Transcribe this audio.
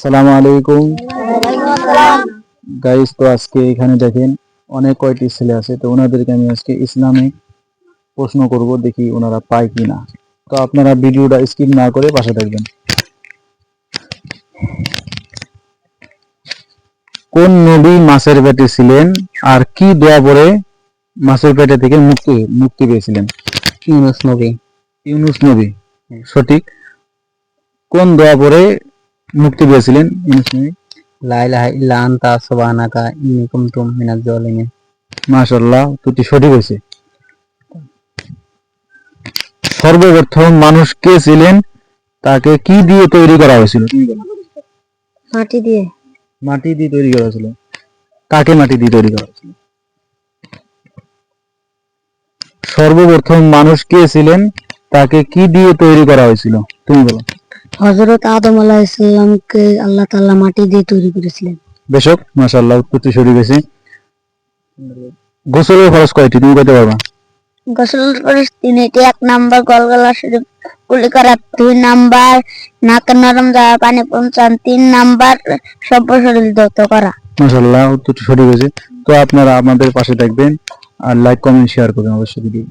আসসালামু আলাইকুম গাইস। তো আজকে এখানে দেখেন অনেক কয়টি ছেলে আছে, তো ওনাদেরকে আমি আজকে ইসলামিক প্রশ্ন করব, দেখি ওনারা পায় কিনা। তো আপনারা ভিডিওটা স্কিপ না করে পাশে থাকবেন। কোন নবী মাছের পেটে ছিলেন আর কি দোয়া পড়ে মাছের পেটে থেকে মুক্তি পেয়েছিলেন? ইউনুস নবী। ইউনুস নবী সঠিক। কোন দোয়া পড়ে মুক্তি পেয়েছিলেন ইউনুস নবী? লা ইলাহা ইল্লা আনতা সুবহানাকা ইন্নী কুনতু মিনাজ জালিমিন। মাশাআল্লাহ, উত্তরটি সঠিক হয়েছে। সর্বপ্রথম মানুষ কে ছিলেন, তাকে কি দিয়ে তৈরি করা হয়েছিল? মাটি দিয়ে। মাটি দিয়ে তৈরি করা হয়েছিল। কাকে মাটি দিয়ে তৈরি করা হয়েছিল? সর্বপ্রথম মানুষ কে ছিলেন, তাকে কি দিয়ে তৈরি করা হয়েছিল? তুমি বলো। হযরত আদম আলাইহিস সালামকে আল্লাহ তাআলা মাটি দিয়ে তৈরি করেছিলেন। বেশক, মাশাআল্লাহ, উত্তরটি সঠিক হয়েছে। গোসলের ফরজ কয়টি তুমি বলতে পারবা? গোসল ফরজ তিনটি। 1 নাম্বার গলগলা শরীফ কুলি করা, 2 নাম্বার নাকের নরম জায়গা পানি পৌঁছান, 3 নাম্বার সর্ব শরীর ধৌত করা। মাশাআল্লাহ, উত্তরটি সঠিক হয়েছে। তো আপনারা আমাদের পাশে থাকবেন আর লাইক কমেন্ট শেয়ার করবেন অবশ্যই ভিডিও।